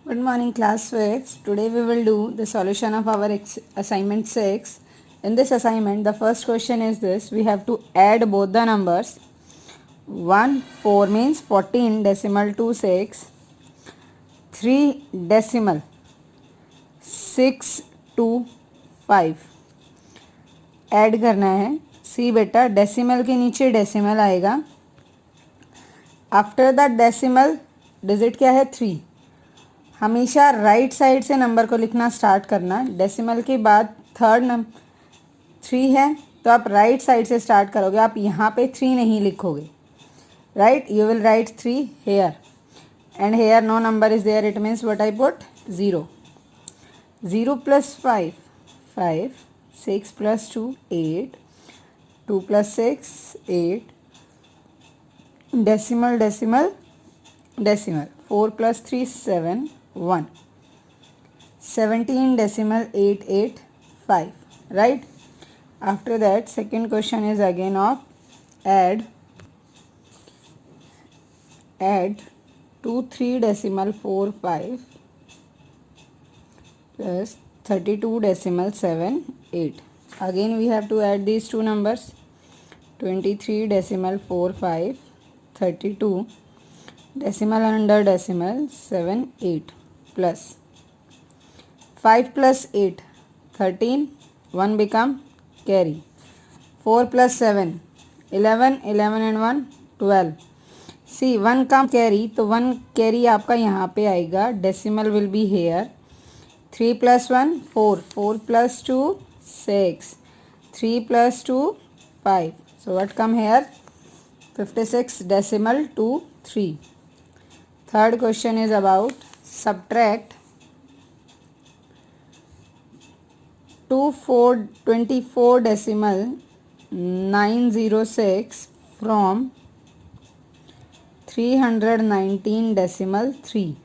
Good morning class 6. Today we will do the solution of our assignment 6. In this assignment the first question is this. We have to add both the numbers. 1 4 means 14 decimal 2 6. 3 decimal 6 2 5. Add करना है. सी बेटा decimal के नीचे decimal आएगा. After the decimal digit क्या है 3. हमेशा right side से नंबर को लिखना स्टार्ट करना. डेसिमल के बाद थर्ड नंबर 3 है तो आप राइट साइड से स्टार्ट करोगे. आप यहाँ पे 3 नहीं लिखोगे. Right, you will write 3 here and here no number is there. It means what I put 0. 0 plus 5 5. 6 plus 2 8. 2 plus 6 8. Decimal decimal decimal. 4 plus 3 7 1. 17 decimal 885. Right? After that second question is again of add 2 3 decimal 4 5 plus 32 decimal 7 8. Again we have to add these two numbers. 23 decimal 4 5. 32 decimal under decimal 7 8 plus 5 plus 8 13. 1 become carry. 4 plus 7 11. 11 and 1 12. सी 1 का carry तो 1 carry आपका यहाँ पे आएगा. Decimal will be here. 3 plus 1 4. 4 plus 2 6. 3 plus 2 5. So what come here 56 decimal 2 3. Third question is about subtract 24 decimal 906 from 319 decimal 3.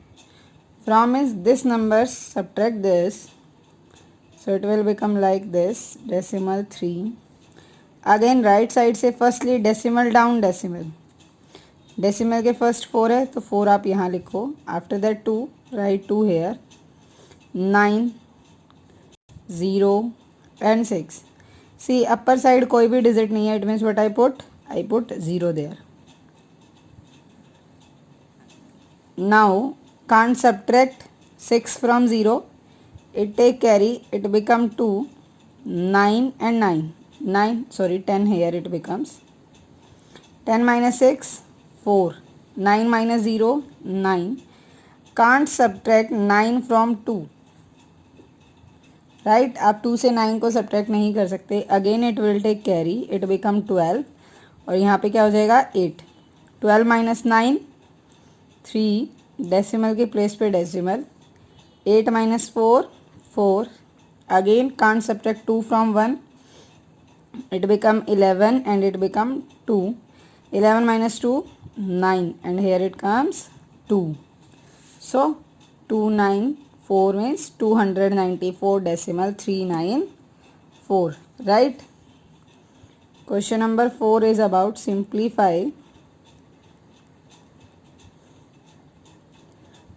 From is this number, subtract this, so it will become like this decimal 3. Again right side से firstly decimal down decimal. Decimal के first 4 है तो 4 आप यहाँ लिखो. After that 2 right 2 here. 9 0 and 6. See upper side कोई भी digit नहीं है. It means what I put 0 there. Now can't subtract 6 from 0. It take carry. It become 2. 9 and 9 sorry 10 here it becomes. 10 minus 6 4. 9 minus 0 9. Can't subtract 9 from 2. Right, आप 2 से 9 को subtract नहीं कर सकते. Again it will take carry. It become 12 और यहाँ पे क्या हो जाएगा 8. 12 माइनस 9 3. डेसिमल के प्लेस पे decimal. 8 minus 4 4. Again can't subtract 2 from 1. It become 11 and it become 2. 11 minus 2 9 and here it comes 2. So 294 means 294 decimal 394. Right? Question number 4 is about simplify.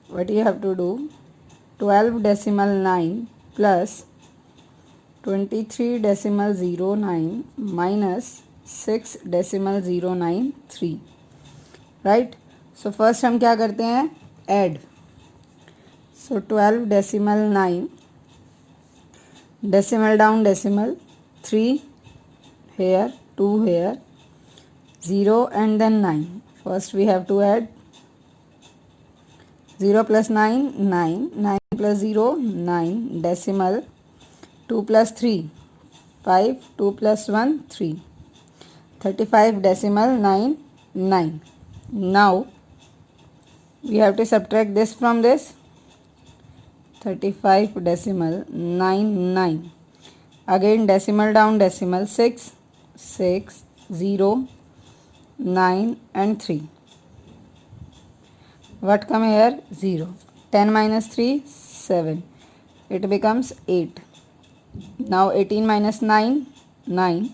What you have to do? 12 decimal 9 plus 23 decimal 09 minus 6 decimal 093. Right, so first हम क्या करते हैं add. So 12 decimal 9 decimal down decimal 3 here 2 here 0 and then 9. First we have to add 0 plus 9 9. 9 plus 0 9 decimal 2 plus 3 5. 2 plus 1 3. 35 decimal 9 9. Now we have to subtract this from this. 35 decimal 9 9. Again decimal down decimal 6 6 0 9 and 3. What come here 0. 10 minus 3 7. It becomes 8. Now 18 minus 9 9.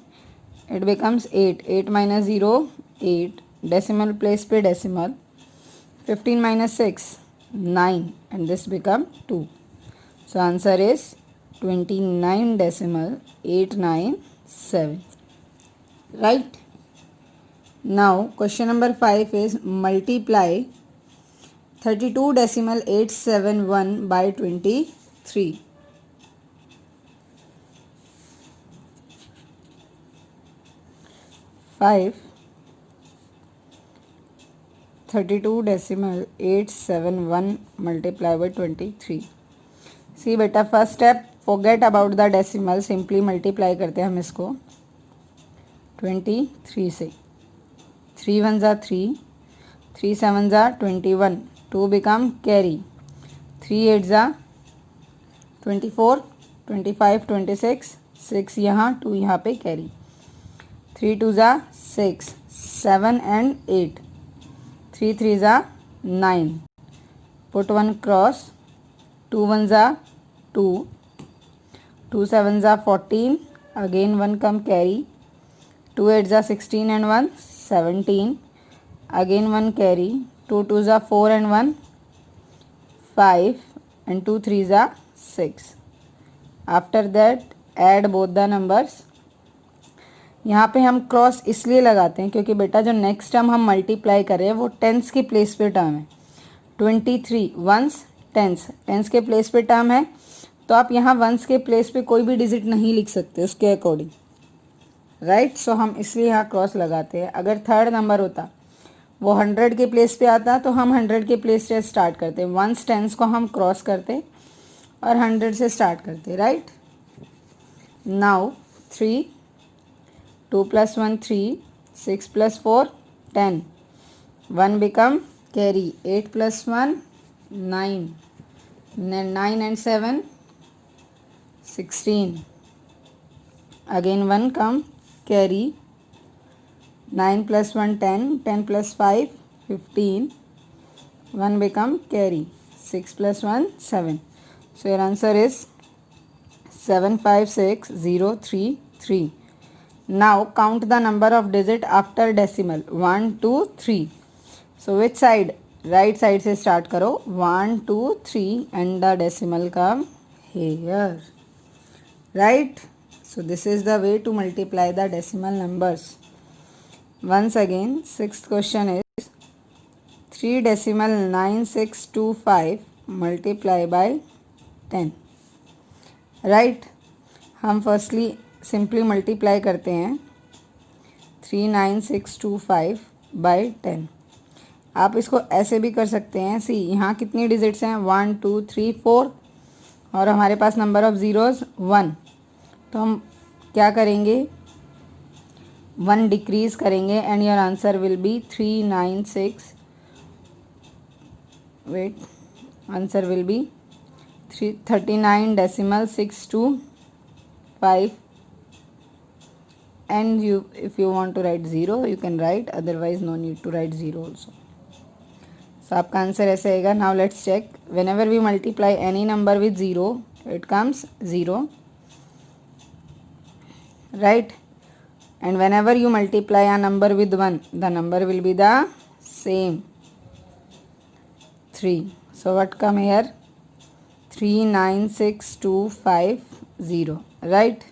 It becomes 8. 8 minus 0 8. Decimal place पे decimal. 15 minus 6 9 and this become 2. So answer is 29.897. Right? Now question number 5 is multiply 32.871 by 23. Five 32.871 multiply by 23. सी बेटा first step forget about the decimal, simply multiply करते हैं हम इसको 23 से. 3 1 ज़ा 3, 3 7 ज़ा 21, 2 become carry, 3 8 ज़ा 24, 25 26, 6 यहाँ 2 यहाँ पे कैरी, 3 2 ज़ा 6, 7 एंड 8, 3 3 ज़ा 9, पुट 1 क्रॉस, 2 1 ज़ा 2, 2 7 ज़ा 14, अगेन 1 कम कैरी, 2 8 ज़ा 16 एंड 1 17, अगेन 1 कैरी, 2 2 ज़ा 4 एंड 1 5 एंड 2 3 ज़ा 6. After that add both the numbers. यहाँ पे हम क्रॉस इसलिए लगाते हैं क्योंकि बेटा जो नेक्स्ट टर्म हम मल्टीप्लाई कर रहे हैं वो टेंस के प्लेस पे टर्म है. 23 वंस टेंस के प्लेस पे टर्म है, तो आप यहाँ वंस के प्लेस पे कोई भी डिजिट नहीं लिख सकते उसके अकॉर्डिंग. राइट, सो हम इसलिए यहाँ क्रॉस लगाते हैं. अगर थर्ड नंबर होता वो 100 के प्लेस पे आता तो हम 100 के प्लेस से स्टार्ट करते. वंस टेंस को हम क्रॉस करते और 100 से स्टार्ट करते. Right, now 3, 2 + 1 3, 6 + 4 10, 1 become carry, 8 + 1 9, 9 and 7 16, again 1 come carry, 9 + 1 10, 10 + 5 15, 1 become carry, 6 + 1 7. So your answer is 756033. Now count the number of digit after decimal 1 2 3. So which side? Right side से start करो 1 2 3 and the decimal come here. Right? So this is the way to multiply the decimal numbers. Once again, sixth question is 3.9625 multiply by 10. Right? हम firstly simply multiply करते हैं 39625 by 10. आप इसको ऐसे भी कर सकते हैं. सी यहाँ कितनी डिजिट्स हैं 1 2 3 4 और हमारे पास नंबर ऑफ ज़ीरोज़ 1. तो हम क्या करेंगे 1 डिक्रीज़ करेंगे and your answer will be 396. Wait, answer will be 39.625. And you, if you want to write 0 you can write, otherwise no need to write 0 also. So आपका answer ऐसे आएगा. Now let's check. whenever we multiply any number with 0 it comes 0, right? And whenever you multiply a number with 1 the number will be the same, 3. So what come here 39625 right?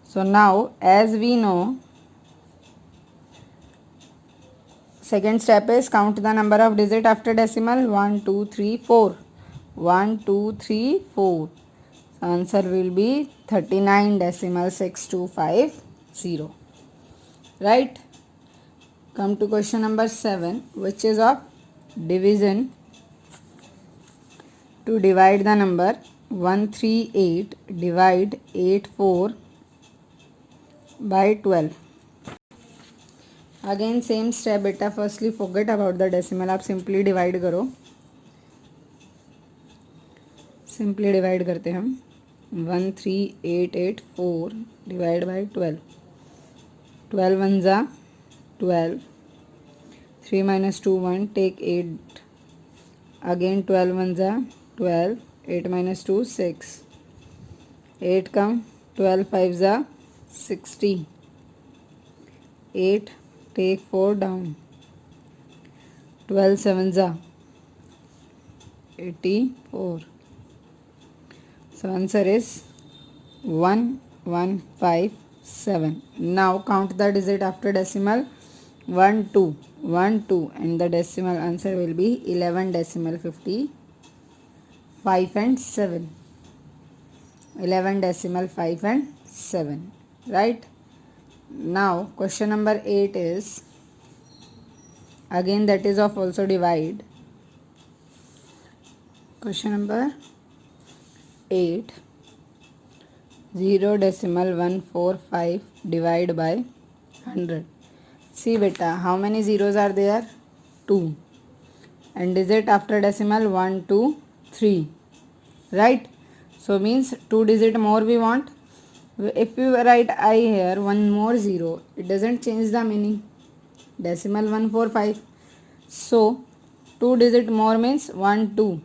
So now as we know, second step is count the number of digit after decimal 1 2 3 4. 1 2 3 4. So answer will be 39.6250. Right? Come to question number 7, which is of division. To divide the number 138 divide 84 by 12. Again same step बेटा. Firstly forget about the decimal, आप simply divide करो. Simply divide करते हम 13884 divide by 12. 12 1 ज़ा 12, 3 - 2 1, take 8, again 12 1 ज़ा 12, 8 - 2 6, 8 कम 12 5 ज़ा 60, 8 take 4 down, 12 7 ज़ा 84. So answer is 1157. Now count the digit after decimal. 1 2 1 2, and the decimal answer will be 11 decimal 55 and 7. 11 decimal 5 and 7, right? Now question number 8 is again that is of also divide. Question number 8, 0.145 divide by 100. See beta, how many zeros are there? 2. And digit after decimal 1 2 3, right? So means 2 digit more we want. If we write I here, one more 0, it doesn't change the meaning. Decimal 145. So 2 digit more means 1 2.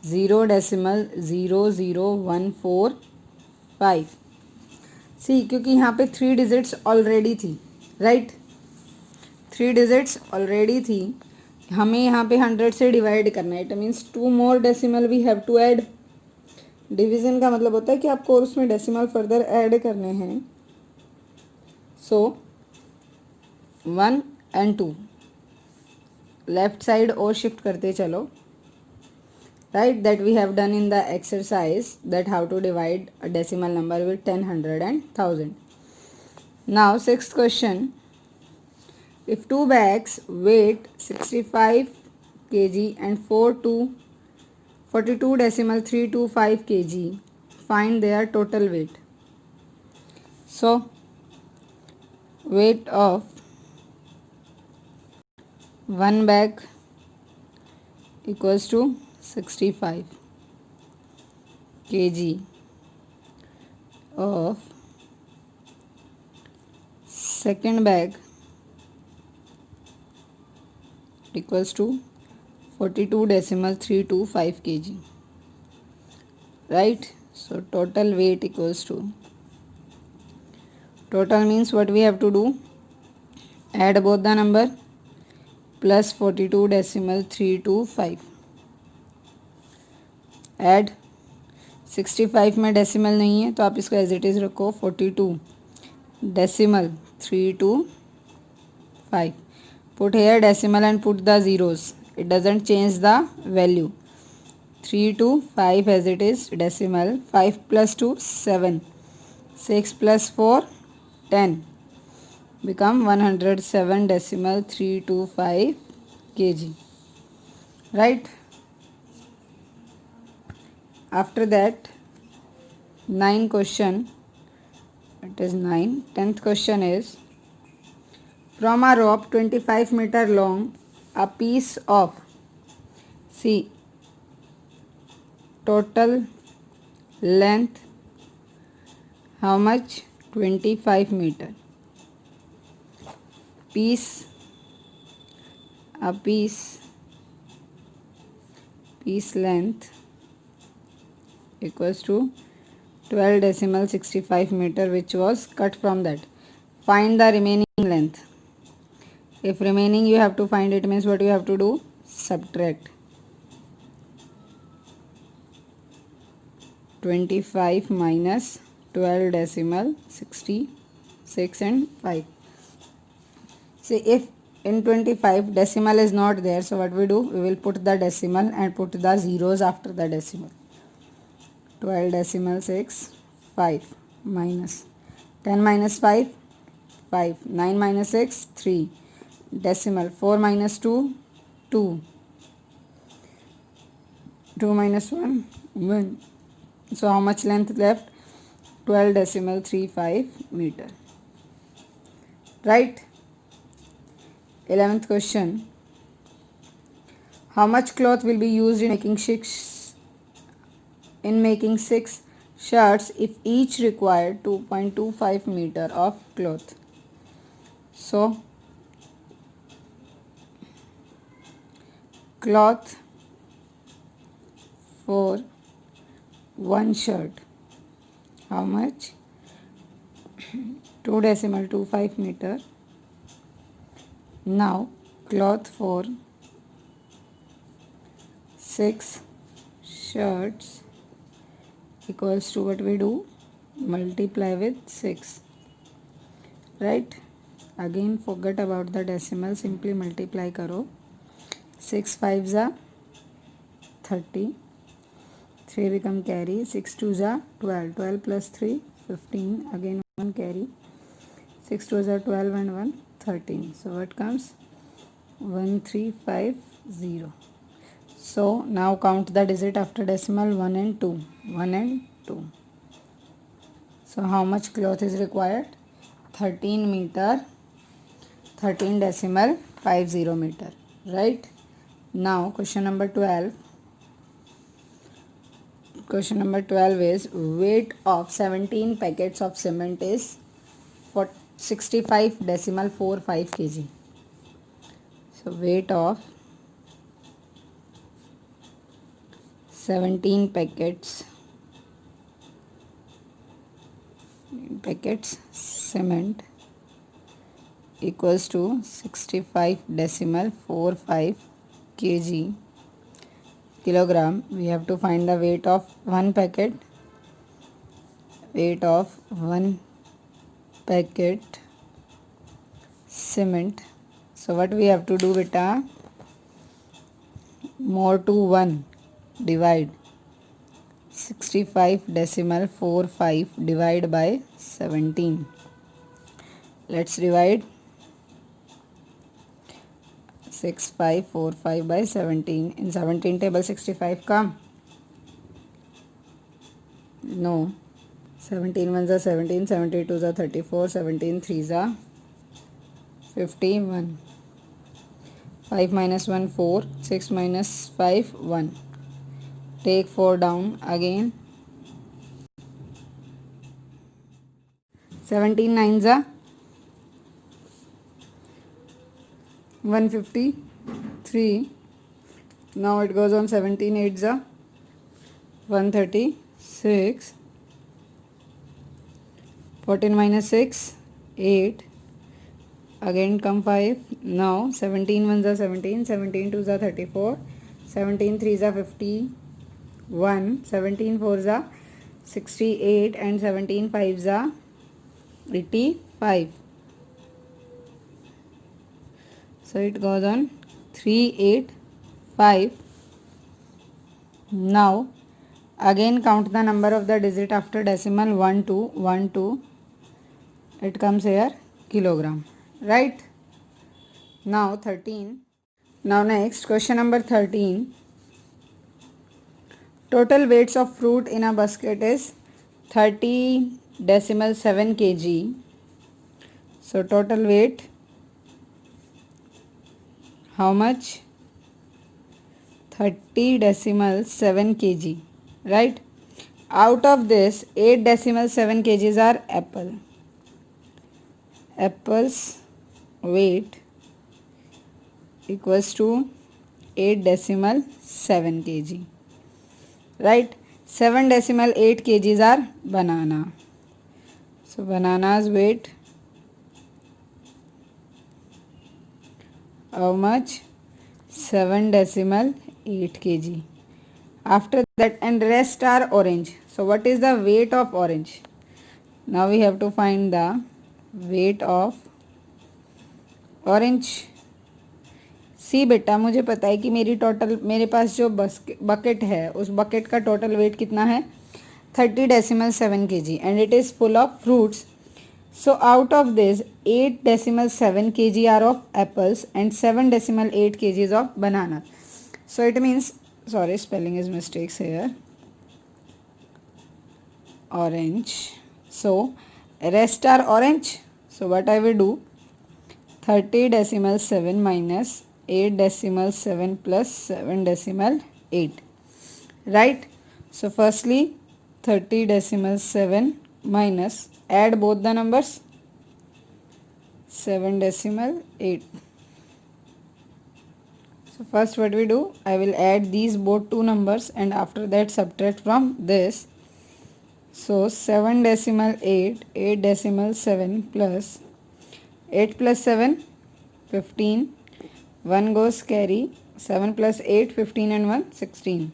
0.00145. सी क्योंकि यहाँ पे 3 digits already थी, right? 3 digits already थी, हमें यहाँ पे 100 से divide करना है. It means 2 more decimal we have to add. Division का मतलब होता है कि आपको उसमें डेसिमल फर्दर ऐड करने हैं. सो 1 and 2 लेफ्ट साइड और शिफ्ट करते चलो, right? That we have done in the exercise, that how to divide a decimal number with 10, 100 and 1000. Now sixth question, if two bags weight 65 kg and 42.325 kg, find their total weight. So weight of one bag equals to 65 kg of second bag equals to 42.325 kg, right? So total weight equals to, total means what we have to do, add both the number plus 42.325, add 65 में decimal नहीं है तो आप इसको as it is रखो 42.325. Put here decimal and put the zeros, it doesn't change the value. 325 as it is decimal, 5 + 2 7, 6 + 4 10, become 107.325 kg, right? After that 9 question, it is 9. 10th question is, from a rope 25 meter long, a piece of, see, total length how much, 25 meter, piece, a piece length equals to 12.65 meter, which was cut from that. Find the remaining length. If remaining you have to find, it means what you have to do, subtract 25 minus 12.66 and 5. See, if in 25 decimal is not there, so what we do, we will put the decimal and put the zeros after the decimal. 12.6 5 minus 10 minus 5 5, 9 minus 6 3, decimal 4 minus 2 2, 2 minus 1 1. So how much length left? 12.35 meter, right? 11th question, how much cloth will be used in making 6 shirts if each required 2.25 meter of cloth? So cloth for one shirt, how much? 2.25 meter. Now cloth for 6 shirts equals to what we do, multiply with 6, right? Again forget about the decimal, simply multiply karo. 6 5s are 30, 3 become carry, 6 2s are 12, 12 plus 3 15, again 1 carry, 6 2s are 12 and 1 13. So what comes? 1350. So now count the digit after decimal, 1 and 2, 1 and 2. So how much cloth is required? 13 meter, 13 decimal 50 meter, right? Now question number 12. Question number 12 is weight of 17 packets of cement is for 65 decimal 45 kg. So weight of 17 packets cement equals to 65 decimal 45 kg kilogram. We have to find the weight of one packet. Weight of one packet cement. So what we have to do, beta? More to 1 divide 65 decimal 45 divide by 17. Let's divide 6545 by 17. In 17 table 65 come? No. 17 ones are 17, 72s are 34, 17 threes are 51. 5 minus 1 4, 6 minus 5 1. Take 4 down again. 17 nines are 153. Now it goes on 17 eights are 136. 14 minus 6 8. Again come 5. Now 17 ones are 17, 17 twos are 34, 17 threes are 51, 17 fours are 68 and 17 fives are 85. So it goes on 385. Now again count the number of the digit after decimal, 1 2 1 2. It comes here kilogram, right? Now 13. Now next question number 13. Total weights of fruit in a basket is 30.7 kg. So total weight, how much? 30.7 kg, right? Out of this 8.7 kgs are apple. Apple's weight equals to 8.7 kg, right? 7.8 kgs are banana. So banana's weight, how much? 7.8 kg. After that, and rest are orange. So what is the weight of orange? Now we have to find the weight of orange. सी बेटा, मुझे पता है कि मेरे पास जो bucket है उस bucket का टोटल वेट कितना है, 30.7 kg and it is full of fruits. So out of this 8.7 kg are of apples and 7.8 kg of banana. So it means, sorry, spelling is mistakes here, orange. So rest are orange. So what I will do, 30.7 minus 8.7 plus 7.8, right? So firstly 30.7 minus, add both the numbers, 7.8. So first what we do, I will add these both two numbers and after that subtract from this. So 7.8, 8.7 plus 8 plus 7, 15, 1 goes carry, 7 plus 8, 15 and 1, 16.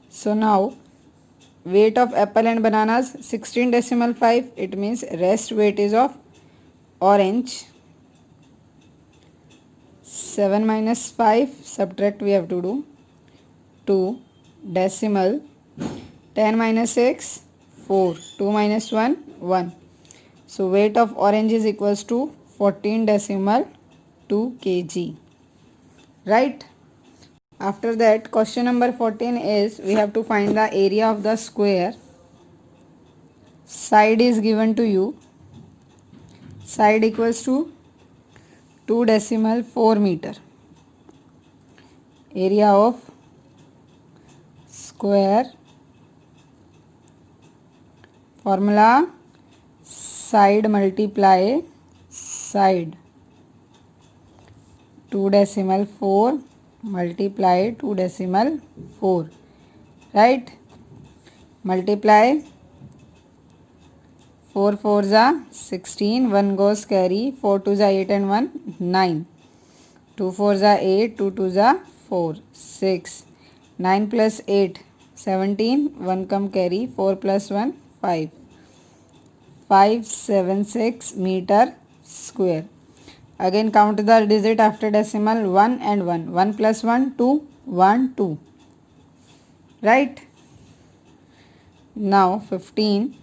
So now weight of apple and bananas 16.5. It means rest weight is of orange. 7 minus 5, subtract we have to do. 2 decimal. 10 minus 6, 4. 2 minus 1, 1. So weight of orange is equals to 14.2 kg. Right? After that, question number 14 is we have to find the area of the square. Side is given to you. Side equals to 2.4 meter. Area of square. Formula side multiply side. 2.4 multiply 2.4. Right? Multiply 4 4 za 16, 1 goes carry, 4 2 za 8 and 1 9, 2 4 za 8, 2 2 za 4 6, 9 plus 8 17, 1 come carry, 4 plus 1 5, 576 meter square. Again count the digit after decimal, 1 and 1. 1 plus 1 2, 1 2. Right? Now 15.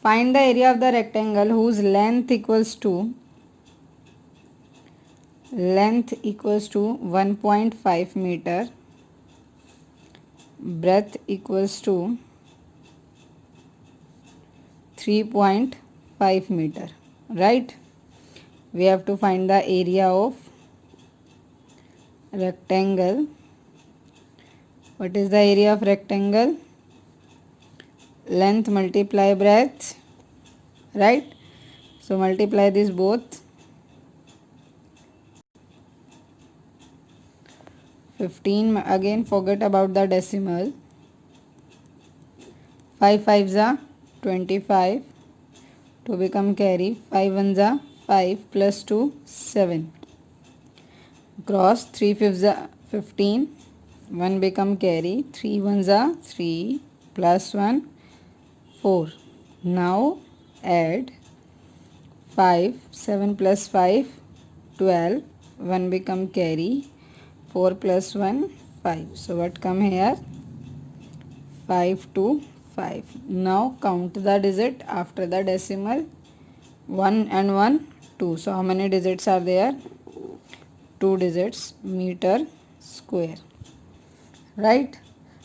Find the area of the rectangle whose length equals to 1.5 meter, breadth equals to 3.5 meter. Right? We have to find the area of rectangle. What is the area of rectangle? Length multiply breadth. Right? So multiply this both. 15. Again forget about the decimal. 5 5 za 25. To become carry. 5 1 za 5 plus 2 7. Cross 3 5 za 15. 1 become carry. 3 1 za 3 plus 1 4. Now add 5, 7 plus 5, 12, 1 become carry, 4 plus 1, 5. So what come here? 5 2 5. Now count the digit after the decimal, 1 and 1, 2. So how many digits are there? 2 digits, meter square. Right?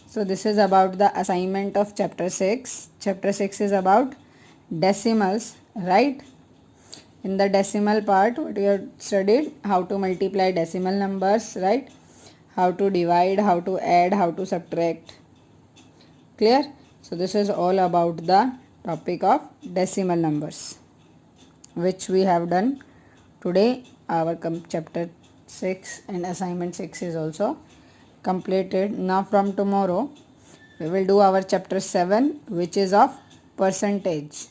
So this is about the assignment of chapter 6. Chapter 6 is about decimals, right? In the decimal part, what we have studied, how to multiply decimal numbers, right? How to divide, how to add, how to subtract. Clear? So this is all about the topic of decimal numbers, which we have done today. Our chapter 6 and assignment 6 is also completed. Now from tomorrow we will do our chapter 7, which is of percentage.